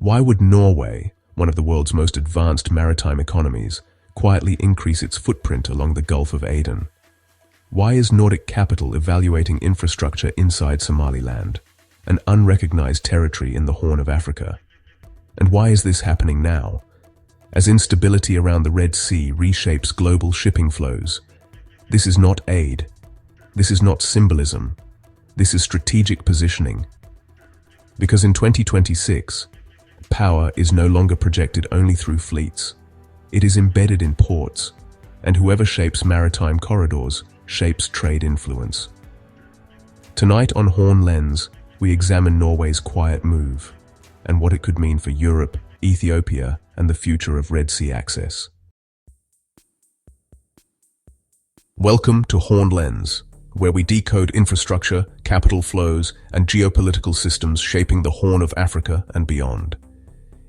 Why would Norway, one of the world's most advanced maritime economies, quietly increase its footprint along the Gulf of Aden? Why is Nordic capital evaluating infrastructure inside Somaliland, an unrecognized territory in the Horn of Africa? And why is this happening now, as instability around the Red Sea reshapes global shipping flows? This is not aid. This is not symbolism. This is strategic positioning. Because in 2026, power is no longer projected only through fleets. It is embedded in ports, and whoever shapes maritime corridors shapes trade influence. Tonight on Horn Lens, we examine Norway's quiet move and what it could mean for Europe, Ethiopia, and the future of Red Sea access. Welcome to Horn Lens, where we decode infrastructure, capital flows, and geopolitical systems shaping the Horn of Africa and beyond.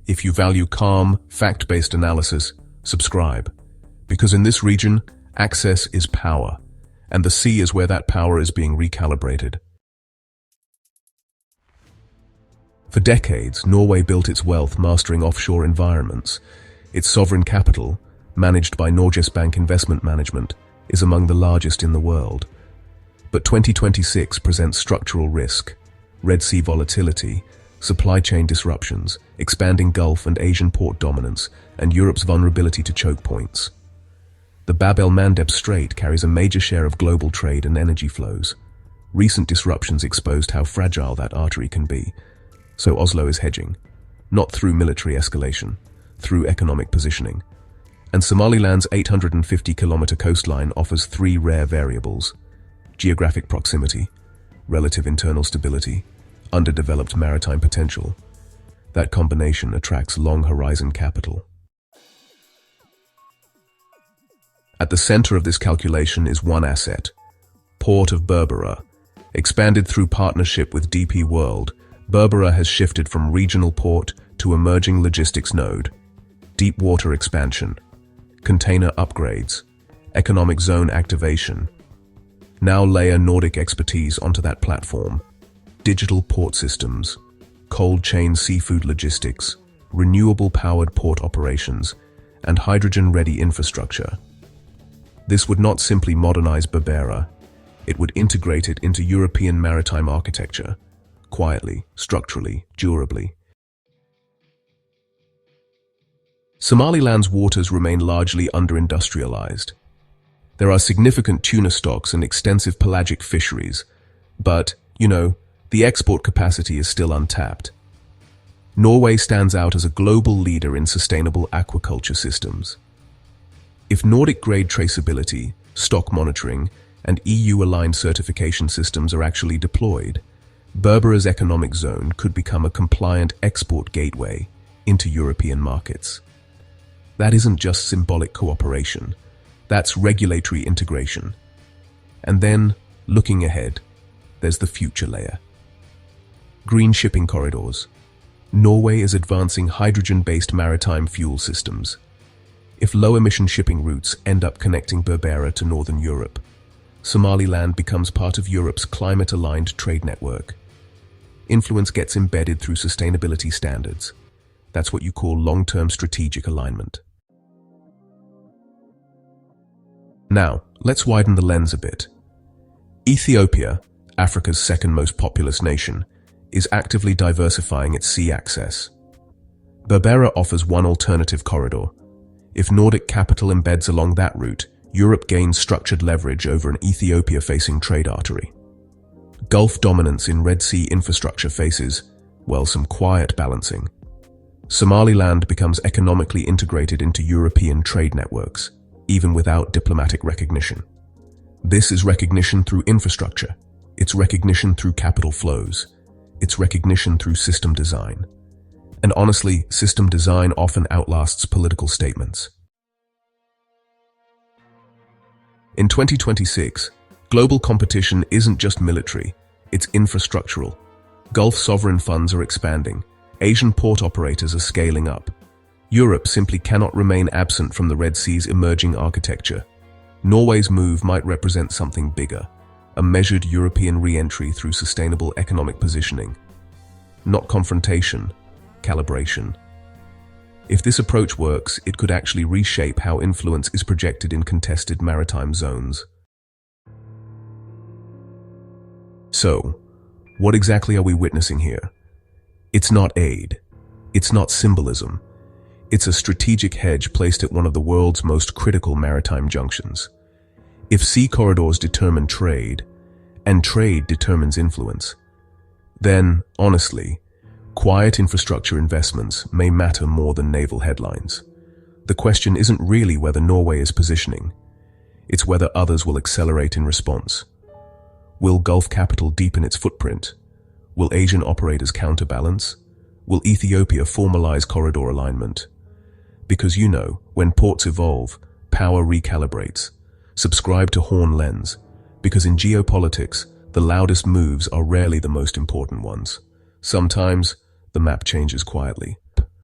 If you value calm, fact-based analysis, subscribe, because in this region, access is power, and the sea is where that power is being recalibrated. For decades, Norway built its wealth mastering offshore environments. Its sovereign capital, managed by Norges Bank Investment Management, is among the largest in the world. But 2026 presents structural risk: Red Sea volatility, supply chain disruptions, expanding Gulf and Asian port dominance, and Europe's vulnerability to choke points. The Bab el-Mandeb Strait carries a major share of global trade and energy flows. Recent disruptions exposed how fragile that artery can be. So Oslo is hedging, not through military escalation, through economic positioning. And Somaliland's 850-kilometer coastline offers three rare variables: geographic proximity, relative internal stability, underdeveloped maritime potential. That combination attracts long-horizon capital. At the center of this calculation is one asset: Port of Berbera. Expanded through partnership with DP World, Berbera has shifted from regional port to emerging logistics node. Deep water expansion, container upgrades, economic zone activation. Now layer Nordic expertise onto that platform: digital port systems, cold chain seafood logistics, renewable powered port operations, and hydrogen-ready infrastructure. This would not simply modernize Berbera, it would integrate it into European maritime architecture, quietly, structurally, durably. Somaliland's waters remain largely under-industrialized. There are significant tuna stocks and extensive pelagic fisheries, but, the export capacity is still untapped. Norway stands out as a global leader in sustainable aquaculture systems. If Nordic-grade traceability, stock monitoring, and EU-aligned certification systems are actually deployed, Berbera's economic zone could become a compliant export gateway into European markets. That isn't just symbolic cooperation, that's regulatory integration. And then, looking ahead, there's the future layer. Green shipping corridors. Norway is advancing hydrogen-based maritime fuel systems. If low-emission shipping routes end up connecting Berbera to Northern Europe, Somaliland becomes part of Europe's climate-aligned trade network. Influence gets embedded through sustainability standards. That's what you call long-term strategic alignment. Now, let's widen the lens a bit. Ethiopia, Africa's second most populous nation, is actively diversifying its sea access. Berbera offers one alternative corridor. If Nordic capital embeds along that route, Europe gains structured leverage over an Ethiopia-facing trade artery. Gulf dominance in Red Sea infrastructure faces, some quiet balancing. Somaliland becomes economically integrated into European trade networks, even without diplomatic recognition. This is recognition through infrastructure. It's recognition through capital flows. It's recognition through system design. And honestly, system design often outlasts political statements. In 2026, global competition isn't just military, it's infrastructural. Gulf sovereign funds are expanding. Asian port operators are scaling up. Europe simply cannot remain absent from the Red Sea's emerging architecture. Norway's move might represent something bigger, a measured European re-entry through sustainable economic positioning. Not confrontation, recalibration. If this approach works, it could actually reshape how influence is projected in contested maritime zones. So, what exactly are we witnessing here? It's not aid. It's not symbolism. It's a strategic hedge placed at one of the world's most critical maritime junctions. If sea corridors determine trade, and trade determines influence, then, honestly, quiet infrastructure investments may matter more than naval headlines. The question isn't really whether Norway is positioning. It's whether others will accelerate in response. Will Gulf capital deepen its footprint? Will Asian operators counterbalance? Will Ethiopia formalize corridor alignment? Because when ports evolve, power recalibrates. Subscribe to Horn Lens, because in geopolitics, the loudest moves are rarely the most important ones. Sometimes, the map changes quietly.